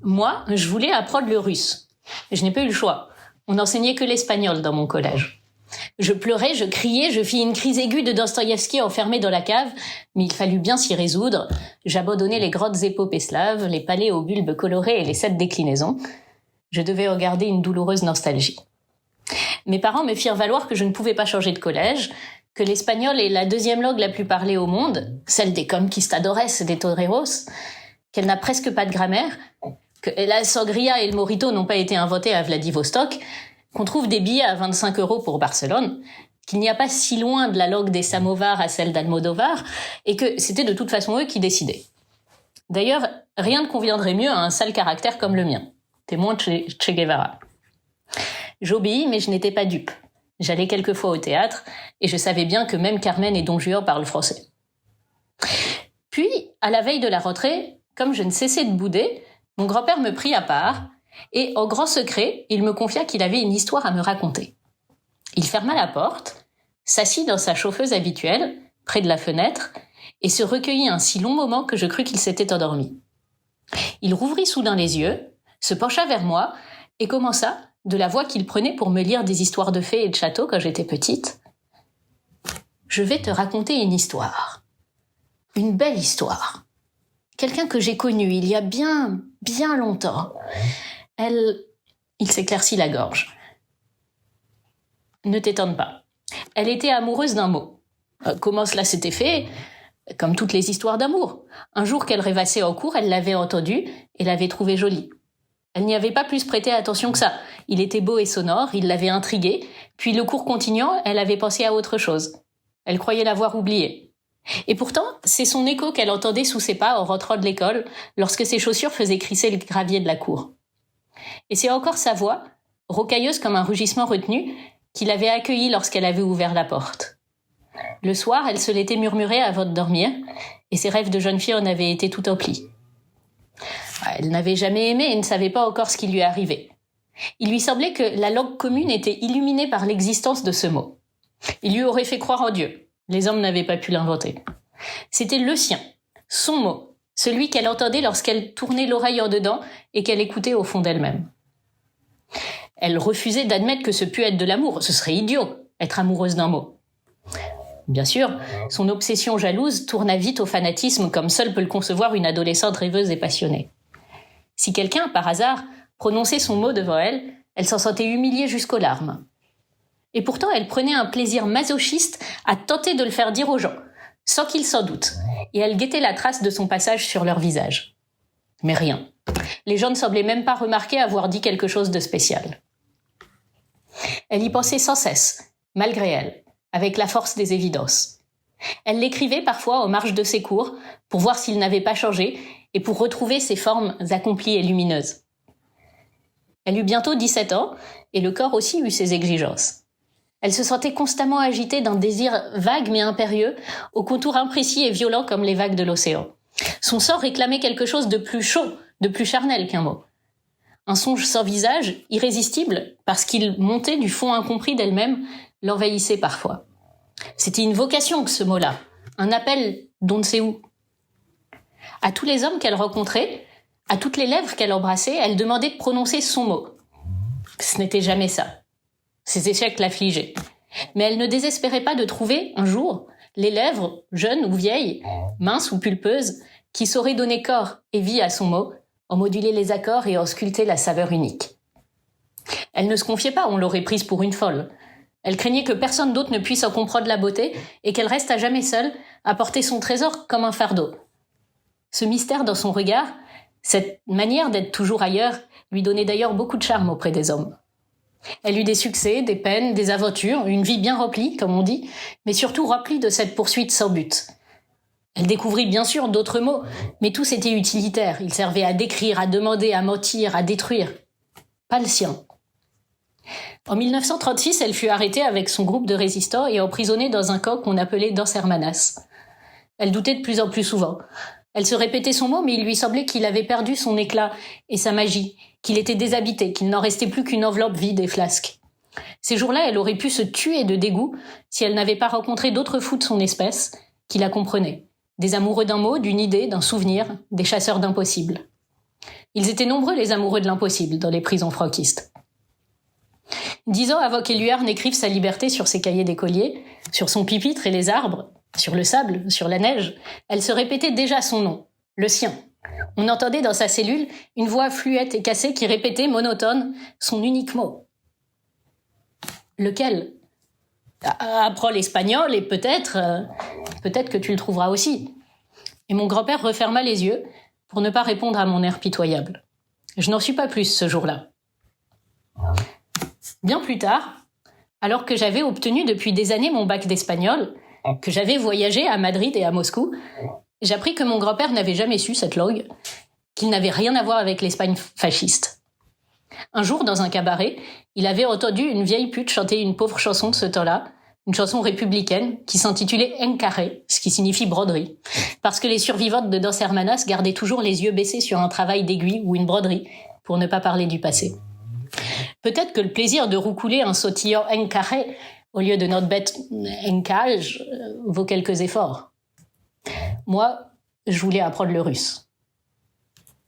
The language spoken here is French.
Moi, je voulais apprendre le russe. Je n'ai pas eu le choix. On n'enseignait que l'espagnol dans mon collège. Je pleurais, je criais, je fis une crise aiguë de Dostoïevski enfermé dans la cave, mais il fallut bien s'y résoudre. J'abandonnais les grottes épopées slaves, les palais aux bulbes colorés et les 7 déclinaisons. Je devais regarder une douloureuse nostalgie. Mes parents me firent valoir que je ne pouvais pas changer de collège, que l'espagnol est la 2e langue la plus parlée au monde, celle des conquistadores et des toreros, qu'elle n'a presque pas de grammaire, que la sangria et le mojito n'ont pas été inventés à Vladivostok, qu'on trouve des billets à 25 € pour Barcelone, qu'il n'y a pas si loin de la langue des samovars à celle d'Almodovar, et que c'était de toute façon eux qui décidaient. D'ailleurs, rien ne conviendrait mieux à un sale caractère comme le mien. Témoin de Che Guevara. J'obéis, mais je n'étais pas dupe. J'allais quelquefois au théâtre, et je savais bien que même Carmen et Don Juan parlent français. Puis, à la veille de la rentrée, comme je ne cessais de bouder, mon grand-père me prit à part, et en grand secret, il me confia qu'il avait une histoire à me raconter. Il ferma la porte, s'assit dans sa chauffeuse habituelle, près de la fenêtre, et se recueillit un si long moment que je crus qu'il s'était endormi. Il rouvrit soudain les yeux, se pencha vers moi, et commença, de la voix qu'il prenait pour me lire des histoires de fées et de châteaux quand j'étais petite. « Je vais te raconter une histoire. Une belle histoire. Quelqu'un que j'ai connu il y a bien, bien longtemps. Il s'éclaircit la gorge. Ne t'étonne pas. Elle était amoureuse d'un mot. Comment cela s'était fait ? Comme toutes les histoires d'amour. Un jour qu'elle rêvassait en cours, elle l'avait entendu et l'avait trouvé joli. Elle n'y avait pas plus prêté attention que ça. Il était beau et sonore, il l'avait intriguée, puis le cours continuant, elle avait pensé à autre chose. Elle croyait l'avoir oublié. Et pourtant, c'est son écho qu'elle entendait sous ses pas en rentrant de l'école, lorsque ses chaussures faisaient crisser le gravier de la cour. Et c'est encore sa voix, rocailleuse comme un rugissement retenu, qui l'avait accueillie lorsqu'elle avait ouvert la porte. Le soir, elle se l'était murmurée avant de dormir, et ses rêves de jeune fille en avaient été tout emplis. Elle n'avait jamais aimé et ne savait pas encore ce qui lui arrivait. Il lui semblait que la langue commune était illuminée par l'existence de ce mot. Il lui aurait fait croire en Dieu. Les hommes n'avaient pas pu l'inventer. C'était le sien, son mot, celui qu'elle entendait lorsqu'elle tournait l'oreille en dedans et qu'elle écoutait au fond d'elle-même. Elle refusait d'admettre que ce pût être de l'amour. Ce serait idiot, être amoureuse d'un mot. Bien sûr, son obsession jalouse tourna vite au fanatisme comme seule peut le concevoir une adolescente rêveuse et passionnée. Si quelqu'un, par hasard, prononçait son mot devant elle, elle s'en sentait humiliée jusqu'aux larmes. Et pourtant, elle prenait un plaisir masochiste à tenter de le faire dire aux gens, sans qu'ils s'en doutent, et elle guettait la trace de son passage sur leur visage. Mais rien. Les gens ne semblaient même pas remarquer avoir dit quelque chose de spécial. Elle y pensait sans cesse, malgré elle, avec la force des évidences. Elle l'écrivait parfois aux marges de ses cours, pour voir s'il n'avait pas changé, et pour retrouver ses formes accomplies et lumineuses. Elle eut bientôt 17 ans, et le corps aussi eut ses exigences. Elle se sentait constamment agitée d'un désir vague mais impérieux, aux contours imprécis et violents comme les vagues de l'océan. Son sang réclamait quelque chose de plus chaud, de plus charnel qu'un mot. Un songe sans visage, irrésistible, parce qu'il montait du fond incompris d'elle-même, l'envahissait parfois. C'était une vocation que ce mot-là, un appel d'on ne sait où. À tous les hommes qu'elle rencontrait, à toutes les lèvres qu'elle embrassait, elle demandait de prononcer son mot. Ce n'était jamais ça. Ses échecs l'affligeaient. Mais elle ne désespérait pas de trouver, un jour, les lèvres, jeunes ou vieilles, minces ou pulpeuses, qui sauraient donner corps et vie à son mot, en moduler les accords et en sculpter la saveur unique. Elle ne se confiait pas, on l'aurait prise pour une folle. Elle craignait que personne d'autre ne puisse en comprendre la beauté et qu'elle reste à jamais seule à porter son trésor comme un fardeau. Ce mystère dans son regard, cette manière d'être toujours ailleurs, lui donnait d'ailleurs beaucoup de charme auprès des hommes. Elle eut des succès, des peines, des aventures, une vie bien remplie, comme on dit, mais surtout remplie de cette poursuite sans but. Elle découvrit bien sûr d'autres mots, mais tous étaient utilitaires. Ils servaient à décrire, à demander, à mentir, à détruire. Pas le sien. En 1936, elle fut arrêtée avec son groupe de résistants et emprisonnée dans un camp qu'on appelait Dos Hermanas. Elle doutait de plus en plus souvent. Elle se répétait son mot, mais il lui semblait qu'il avait perdu son éclat et sa magie, qu'il était déshabité, qu'il n'en restait plus qu'une enveloppe vide et flasque. Ces jours-là, elle aurait pu se tuer de dégoût si elle n'avait pas rencontré d'autres fous de son espèce qui la comprenaient. Des amoureux d'un mot, d'une idée, d'un souvenir, des chasseurs d'impossibles. Ils étaient nombreux les amoureux de l'impossible dans les prisons franquistes. 10 ans avant qu'Éluard n'écrive sa liberté sur ses cahiers d'écolier, sur son pupitre et les arbres, sur le sable, sur la neige, elle se répétait déjà son nom, le sien. On entendait dans sa cellule une voix fluette et cassée qui répétait, monotone, son unique mot. Lequel ? Apprends l'espagnol et peut-être que tu le trouveras aussi. Et mon grand-père referma les yeux pour ne pas répondre à mon air pitoyable. Je n'en suis pas plus ce jour-là. Bien plus tard, alors que j'avais obtenu depuis des années mon bac d'espagnol, que j'avais voyagé à Madrid et à Moscou, j'appris que mon grand-père n'avait jamais su cette langue, qu'il n'avait rien à voir avec l'Espagne fasciste. Un jour, dans un cabaret, il avait entendu une vieille pute chanter une pauvre chanson de ce temps-là, une chanson républicaine qui s'intitulait Encaré, ce qui signifie broderie, parce que les survivantes de Dos Hermanas gardaient toujours les yeux baissés sur un travail d'aiguille ou une broderie, pour ne pas parler du passé. Peut-être que le plaisir de roucouler un sautillant Encaré au lieu de notre bête Encage vaut quelques efforts. Moi, je voulais apprendre le russe.